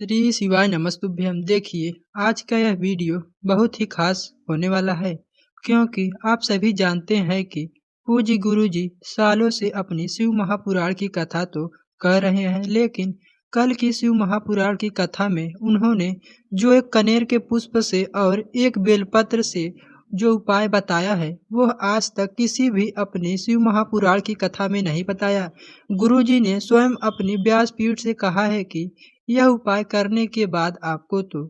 श्री शिवाय नमस्तुभ्यम। देखिए, आज का यह वीडियो बहुत ही खास होने वाला है, क्योंकि आप सभी जानते हैं कि पूज्य गुरुजी सालों से अपनी शिव महापुराण की कथा तो कह रहे हैं, लेकिन कल की शिव महापुराण की कथा में उन्होंने जो एक कनेर के पुष्प से और एक बेलपत्र से जो उपाय बताया है, वह आज तक किसी भी अपनी शिव महापुराण की कथा में नहीं बताया। गुरुजी ने स्वयं अपनी व्यासपीठ से कहा है कि यह उपाय करने के बाद आपको तो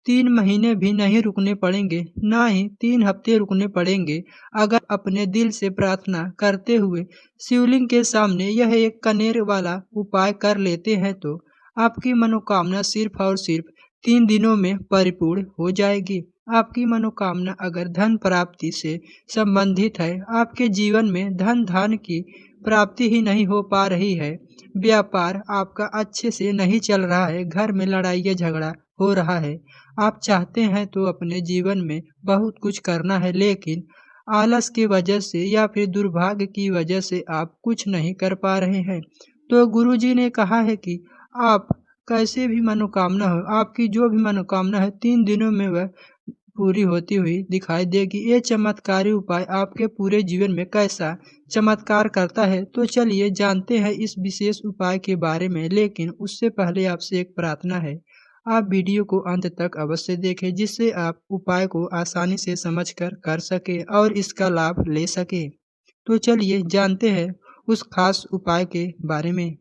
3 महीने भी नहीं रुकने पड़ेंगे, ना ही 3 हफ्ते रुकने पड़ेंगे। अगर अपने दिल से प्रार्थना करते हुए शिवलिंग के सामने यह एक कनेर वाला उपाय कर लेते हैं तो आपकी मनोकामना सिर्फ और सिर्फ 3 दिनों में परिपूर्ण हो जाएगी। आपकी मनोकामना अगर धन प्राप्ति से संबंधित है, आपके जीवन में धन धान की प्राप्ति ही नहीं हो पा रही है, व्यापार आपका अच्छे से नहीं चल रहा है, घर में लड़ाई झगड़ा हो रहा है, आप चाहते हैं तो अपने जीवन में बहुत कुछ करना है, लेकिन आलस की वजह से या फिर दुर्भाग्य की वजह से आप कुछ नहीं कर पा रहे हैं, तो गुरुजी ने कहा है कि आप कैसे भी मनोकामना हो, आपकी जो भी मनोकामना है 3 दिनों में वह पूरी होती हुई दिखाई देगी। ये चमत्कारी उपाय आपके पूरे जीवन में कैसा चमत्कार करता है, तो चलिए जानते हैं इस विशेष उपाय के बारे में। लेकिन उससे पहले आपसे एक प्रार्थना है, आप वीडियो को अंत तक अवश्य देखें, जिससे आप उपाय को आसानी से समझकर कर सके और इसका लाभ ले सके। तो चलिए जानते हैं उस खास उपाय के बारे में।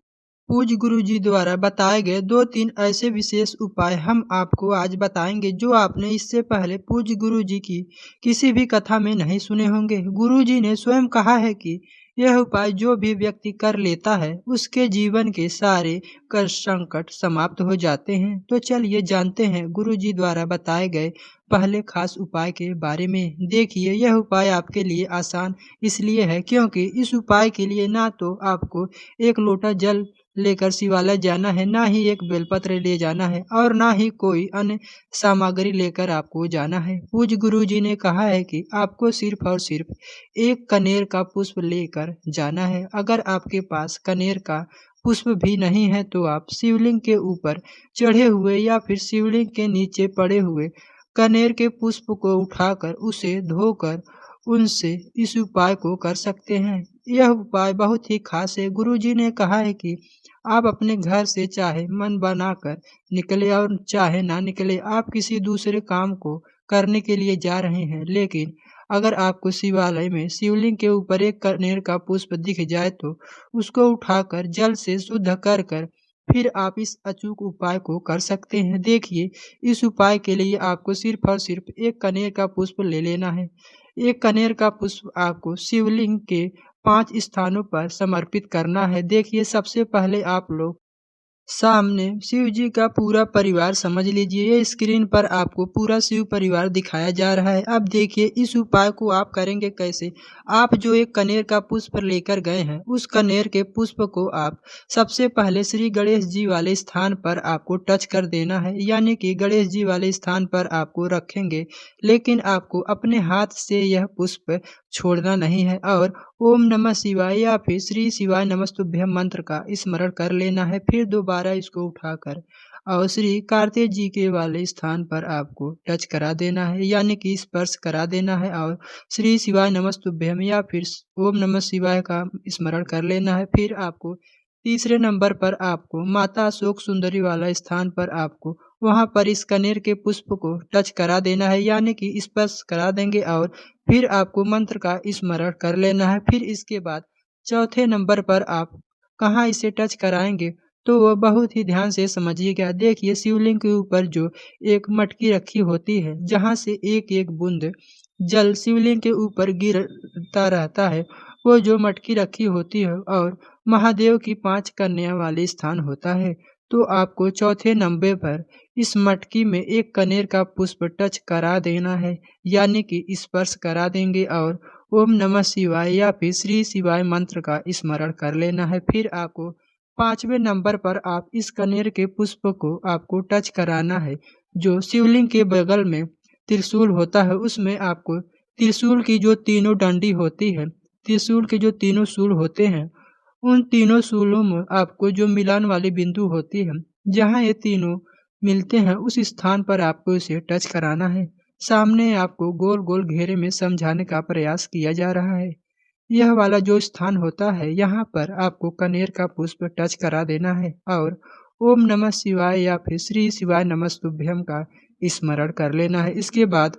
पूज्य गुरु जी द्वारा बताए गए 2-3 ऐसे विशेष उपाय हम आपको आज बताएंगे, जो आपने इससे पहले पूज्य गुरु जी की किसी भी कथा में नहीं सुने होंगे। गुरु जी ने स्वयं कहा है कि यह उपाय जो भी व्यक्ति कर लेता है, उसके जीवन के सारे कष्ट संकट समाप्त हो जाते हैं। तो चलिए जानते हैं गुरु जी द्वारा बताए गए पहले खास उपाय के बारे में। देखिए, यह उपाय आपके लिए आसान इसलिए है क्योंकि इस उपाय के लिए ना तो आपको एक लोटा जल लेकर शिवालय जाना है, ना ही एक बेलपत्र ले जाना है और ना ही कोई अन्य सामग्री लेकर आपको जाना है। पूज्य गुरु जी ने कहा है कि आपको सिर्फ और सिर्फ एक कनेर का पुष्प लेकर जाना है। अगर आपके पास कनेर का पुष्प भी नहीं है तो आप शिवलिंग के ऊपर चढ़े हुए या फिर शिवलिंग के नीचे पड़े हुए कनेर के पुष्प को उठाकर उसे धोकर उनसे इस उपाय को कर सकते हैं। यह उपाय बहुत ही खास है। गुरुजी ने कहा है कि आप अपने घर से चाहे मन बनाकर निकले और चाहे ना निकले, आप किसी दूसरे काम को करने के लिए जा रहे हैं, लेकिन अगर आपको शिवालय में शिवलिंग के ऊपर एक कनेर का पुष्प दिख जाए तो उसको उठाकर जल से शुद्ध कर कर फिर आप इस अचूक उपाय को कर सकते हैं। देखिए, इस उपाय के लिए आपको सिर्फ और सिर्फ एक कनेर का पुष्प ले लेना है। एक कनेर का पुष्प आपको शिवलिंग के 5 स्थानों पर समर्पित करना है। देखिए, सबसे पहले आप लोग सामने शिव जी का पूरा परिवार समझ लीजिए। ये स्क्रीन पर आपको पूरा शिव परिवार दिखाया जा रहा है। अब देखिए, इस उपाय को आप करेंगे कैसे। आप जो एक कनेर का पुष्प लेकर गए हैं, उस कनेर के पुष्प को आप सबसे पहले श्री गणेश जी वाले स्थान पर आपको टच कर देना है, यानी कि गणेश जी वाले स्थान पर आपको रखेंगे, लेकिन आपको अपने हाथ से यह पुष्प छोड़ना नहीं है और ओम नमः शिवाय या फिर श्री शिवाय नमस्तुभ्यम मंत्र का स्मरण कर लेना है। फिर दोबारा इसको उठाकर और श्री कार्तिक जी के वाले स्थान पर आपको टच करा देना है, यानी कि स्पर्श करा देना है और श्री शिवाय नमस्तुभ्यम या फिर ओम नमः शिवाय का स्मरण कर लेना है। फिर आपको तीसरे नंबर पर आपको माता अशोक सुंदरी वाला स्थान पर आपको वहां पर इस कनेर के पुष्प को टच करा देना है, यानी कि स्पर्श करा देंगे और फिर आपको मंत्र का स्मरण कर लेना है। फिर इसके बाद चौथे नंबर पर आप कहाँ इसे टच कराएंगे, तो वह बहुत ही ध्यान से समझिएगा। देखिए, शिवलिंग के ऊपर जो एक मटकी रखी होती है, जहाँ से एक एक बूंद जल शिवलिंग के ऊपर गिरता रहता है, वो जो मटकी रखी होती है और महादेव की 5 कन्या वाले स्थान होता है, तो आपको चौथे नंबर पर इस मटकी में एक कनेर का पुष्प टच करा देना है, यानी कि स्पर्श करा देंगे और ओम नमः शिवाय या फिर श्री शिवाय मंत्र का स्मरण कर लेना है। फिर आपको 5वें नंबर पर आप इस कनेर के पुष्प को आपको टच कराना है। जो शिवलिंग के बगल में त्रिशूल होता है, उसमें आपको त्रिशूल की जो तीनों डंडी होती है, त्रिशूल के जो तीनों सूल होते हैं, उन तीनों सूलों में आपको जो मिलान वाली बिंदु होती है, जहाँ ये तीनों मिलते हैं उस स्थान पर आपको इसे टच कराना है। सामने आपको गोल-गोल घेरे में समझाने का प्रयास किया जा रहा है। यह वाला जो स्थान होता है, यहाँ पर आपको कनेर का पुष्प टच करा देना है और ओम नमः शिवाय या फिर श्री शिवाय नमस्तुभ्यम का स्मरण कर लेना है। इसके बाद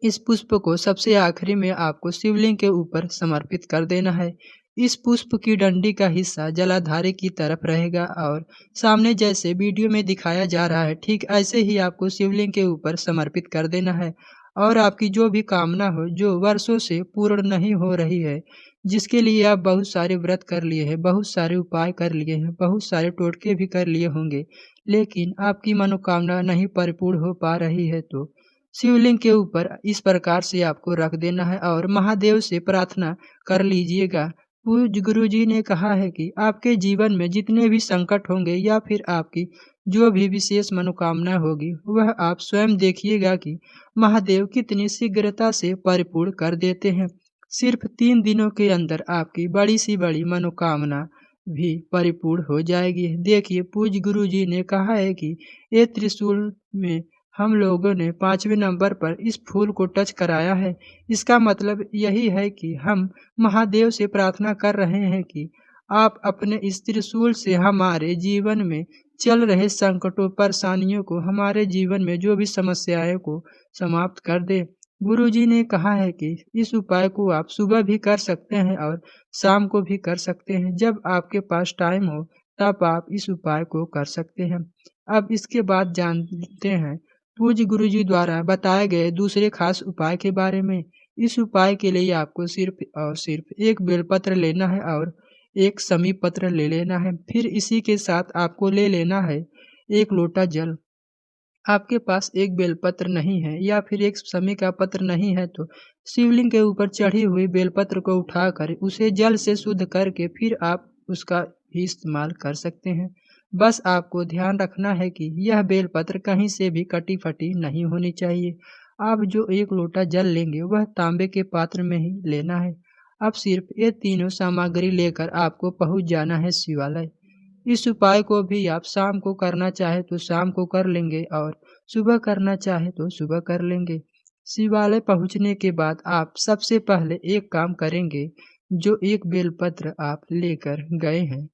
इस पुष्प को सबसे आखिरी में आपको शिवलिंग के ऊपर समर्पित कर देना है। इस पुष्प की डंडी का हिस्सा जलाधारी की तरफ रहेगा और सामने जैसे वीडियो में दिखाया जा रहा है, ठीक ऐसे ही आपको शिवलिंग के ऊपर समर्पित कर देना है। और आपकी जो भी कामना हो, जो वर्षों से पूर्ण नहीं हो रही है, जिसके लिए आप बहुत सारे व्रत कर लिए हैं, बहुत सारे उपाय कर लिए हैं, बहुत सारे टोटके भी कर लिए होंगे, लेकिन आपकी मनोकामना नहीं परिपूर्ण हो पा रही है, तो शिवलिंग के ऊपर इस प्रकार से आपको रख देना है और महादेव से प्रार्थना कर लीजिएगा। पूज्य गुरुजी ने कहा है कि आपके जीवन में जितने भी संकट होंगे या फिर आपकी जो भी विशेष मनोकामना होगी, वह आप स्वयं देखिएगा कि महादेव कितनी शीघ्रता से परिपूर्ण कर देते हैं। सिर्फ 3 दिनों के अंदर आपकी बड़ी सी बड़ी मनोकामना भी परिपूर्ण हो जाएगी। देखिए, पूज्य गुरुजी ने कहा है कि ये त्रिशूल में हम लोगों ने 5वें नंबर पर इस फूल को टच कराया है। इसका मतलब यही है कि हम महादेव से प्रार्थना कर रहे हैं कि आप अपने इस त्रिशूल से हमारे जीवन में चल रहे संकटों, परेशानियों को, हमारे जीवन में जो भी समस्याएं को समाप्त कर दें। गुरुजी ने कहा है कि इस उपाय को आप सुबह भी कर सकते हैं और शाम को भी कर सकते हैं। जब आपके पास टाइम हो, तब आप इस उपाय को कर सकते हैं। अब इसके बाद जानते हैं पूज्य गुरुजी द्वारा बताए गए दूसरे खास उपाय के बारे में। इस उपाय के लिए आपको सिर्फ और सिर्फ एक बेलपत्र लेना है और एक समी पत्र ले लेना है। फिर इसी के साथ आपको ले लेना है 1 लोटा जल। आपके पास एक बेलपत्र नहीं है या फिर एक समी का पत्र नहीं है, तो शिवलिंग के ऊपर चढ़ी हुई बेलपत्र को उठाकर उसे जल से शुद्ध करके फिर आप उसका भी इस्तेमाल कर सकते हैं। बस आपको ध्यान रखना है कि यह बेलपत्र कहीं से भी कटी-फटी नहीं होनी चाहिए। आप जो 1 लोटा जल लेंगे वह तांबे के पात्र में ही लेना है। अब सिर्फ ये तीनों सामग्री लेकर आपको पहुंच जाना है शिवालय। इस उपाय को भी आप शाम को करना चाहे तो शाम को कर लेंगे और सुबह करना चाहे तो सुबह कर लेंगे। शिवालय पहुंचने के बाद आप सबसे पहले एक काम करेंगे, जो एक बेलपत्र आप लेकर गए हैं,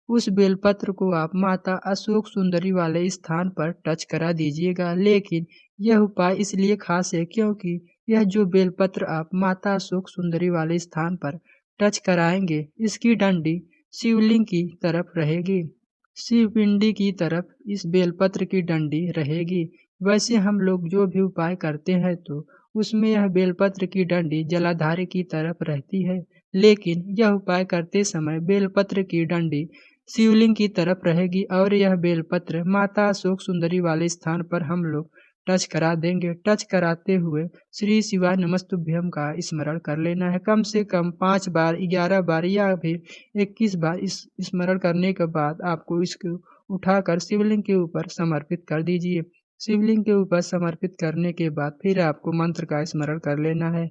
उस बेलपत्र को आप माता अशोक सुंदरी वाले स्थान पर टच करा दीजिएगा। लेकिन यह उपाय इसलिए खास है क्योंकि यह जो बेलपत्र आप माता अशोक सुंदरी वाले स्थान पर टच कराएंगे, इसकी डंडी शिवलिंग की तरफ रहेगी। शिवपिंडी की तरफ इस बेलपत्र की डंडी रहेगी। वैसे हम लोग जो भी उपाय करते हैं तो उसमें यह बेलपत्र की डंडी जलाधारी की तरफ रहती है, लेकिन यह उपाय करते समय बेलपत्र की डंडी शिवलिंग की तरफ रहेगी और यह बेलपत्र माता अशोक सुंदरी वाले स्थान पर हम लोग टच करा देंगे। टच कराते हुए श्री शिवाय नमस्तुभ्यम का स्मरण कर लेना है। कम से कम 5 बार, 11 बार या फिर 21 बार इस स्मरण करने के बाद आपको इसको उठाकर शिवलिंग के ऊपर समर्पित कर दीजिए। शिवलिंग के ऊपर समर्पित करने के बाद फिर आपको मंत्र का स्मरण कर लेना है।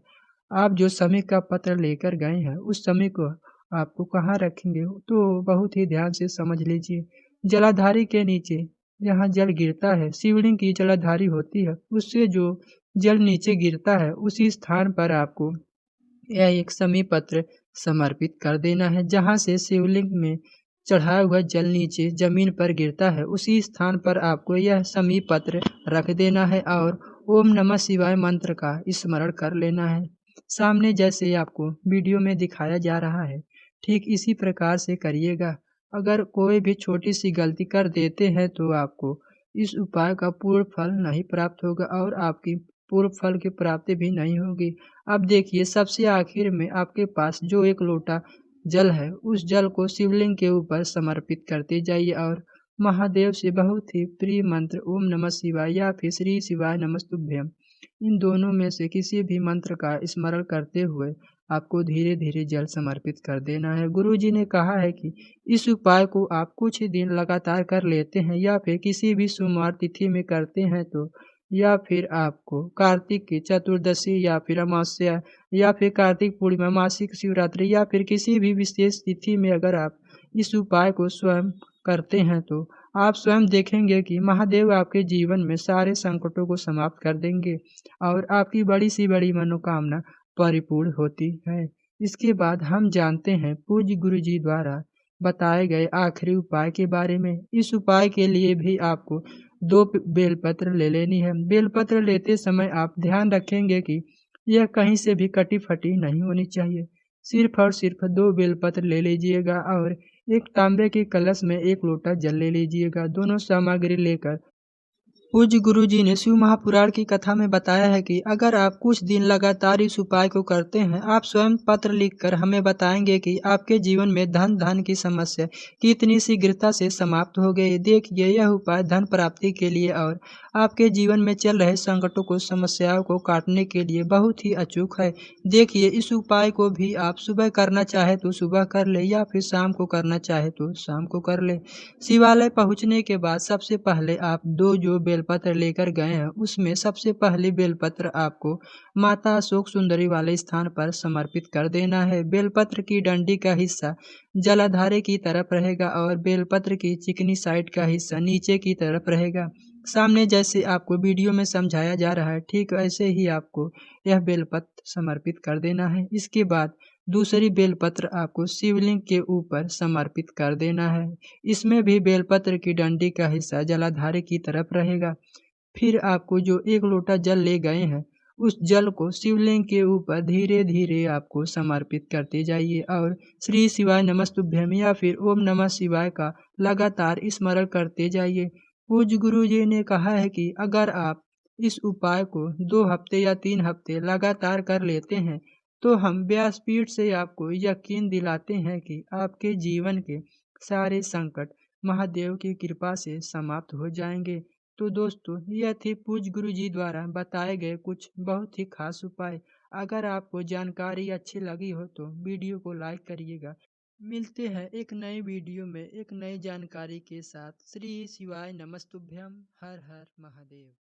आप जो समय का पत्र लेकर गए हैं, उस समय को आपको कहाँ रखेंगे तो बहुत ही ध्यान से समझ लीजिए। जलाधारी के नीचे जहाँ जल गिरता है, शिवलिंग की जलाधारी होती है, उससे जो जल नीचे गिरता है, उसी स्थान पर आपको यह एक समी पत्र समर्पित कर देना है। जहाँ से शिवलिंग में चढ़ाया हुआ जल नीचे जमीन पर गिरता है, उसी स्थान पर आपको यह समी पत्र रख देना है और ओम नमः शिवाय मंत्र का स्मरण कर लेना है। सामने जैसे आपको वीडियो में दिखाया जा रहा है, ठीक इसी प्रकार से करिएगा। अगर कोई भी छोटी सी गलती कर देते हैं तो आपको इस उपाय का पूर्ण फल नहीं प्राप्त होगा और आपकी पूर्ण फल की प्राप्ति भी नहीं होगी। अब देखिए, सबसे आखिर में आपके पास जो 1 लोटा जल है, उस जल को शिवलिंग के ऊपर समर्पित करते जाइए और महादेव से बहुत ही प्रिय मंत्र ओम नमः शिवाय या फिर श्री शिवाय नमस्तुभ्यम, इन दोनों में से किसी भी मंत्र का स्मरण करते हुए आपको धीरे-धीरे जल समर्पित कर देना है। गुरुजी ने कहा है कि इस उपाय को आप कुछ ही दिन लगातार कर लेते हैं या फिर किसी भी सोमवार तिथि में करते हैं तो, या फिर आपको कार्तिक की चतुर्दशी या फिर अमावस्या या फिर कार्तिक पूर्णिमा, मासिक शिवरात्रि या फिर किसी भी विशेष तिथि में अगर आप इस उपाय को स्वयं करते हैं तो आप स्वयं देखेंगे कि महादेव आपके जीवन में सारे संकटों को समाप्त कर देंगे और आपकी बड़ी सी बड़ी मनोकामना परिपूर्ण होती है। इसके बाद हम जानते हैं पूज्य गुरु जी द्वारा बताए गए आखिरी उपाय के बारे में। इस उपाय के लिए भी आपको 2 बेलपत्र ले लेनी है। बेलपत्र लेते समय आप ध्यान रखेंगे कि यह कहीं से भी कटी-फटी नहीं होनी चाहिए। सिर्फ़ और सिर्फ़ 2 बेलपत्र ले लीजिएगा और एक तांबे के कलश में 1 लोटा जल ले लीजिएगा। दोनों सामग्री लेकर पूज्य गुरुजी ने शिव महापुराण की कथा में बताया है कि अगर आप कुछ दिन लगातार इस उपाय को करते हैं, आप स्वयं पत्र लिखकर हमें बताएंगे कि आपके जीवन में धन की समस्या कितनी शीघ्रता से समाप्त हो गई। देखिए, यह उपाय धन प्राप्ति के लिए और आपके जीवन में चल रहे संकटों को समस्याओं को काटने के लिए बहुत ही अचूक है। देखिए, इस उपाय को भी आप सुबह करना चाहे तो सुबह कर ले या फिर शाम को करना चाहे तो शाम को कर ले। शिवालय पहुँचने के बाद सबसे पहले आप 2 जो बेलपत्र लेकर गए हैं, उसमें सबसे पहली बेलपत्र आपको माता अशोक सुंदरी वाले स्थान पर समर्पित कर देना है। बेलपत्र की डंडी का हिस्सा जलाधार की तरफ रहेगा और बेलपत्र की चिकनी साइड का हिस्सा नीचे की तरफ रहेगा। सामने जैसे आपको वीडियो में समझाया जा रहा है, ठीक ऐसे ही आपको यह बेलपत्र समर्पित कर देना है। इसके बाद दूसरी बेलपत्र आपको शिवलिंग के ऊपर समर्पित कर देना है। इसमें भी बेलपत्र की डंडी का हिस्सा जलाधार की तरफ रहेगा। फिर आपको जो 1 लोटा जल ले गए हैं, उस जल को शिवलिंग के ऊपर धीरे-धीरे आपको समर्पित करते जाइए और श्री शिवाय नमस्तुभ्यम या फिर ओम नमः शिवाय का लगातार स्मरण करते जाइए। पूज्य गुरु जी ने कहा है कि अगर आप इस उपाय को 2 हफ्ते या 3 हफ्ते लगातार कर लेते हैं, तो हम व्यासपीठ से आपको यकीन दिलाते हैं कि आपके जीवन के सारे संकट महादेव की कृपा से समाप्त हो जाएंगे। तो दोस्तों, यह थी पूज्य गुरु जी द्वारा बताए गए कुछ बहुत ही खास उपाय। अगर आपको जानकारी अच्छी लगी हो तो वीडियो को लाइक करिएगा। मिलते हैं एक नए वीडियो में एक नई जानकारी के साथ। श्री शिवाय नमस्तुभ्यम। हर हर महादेव।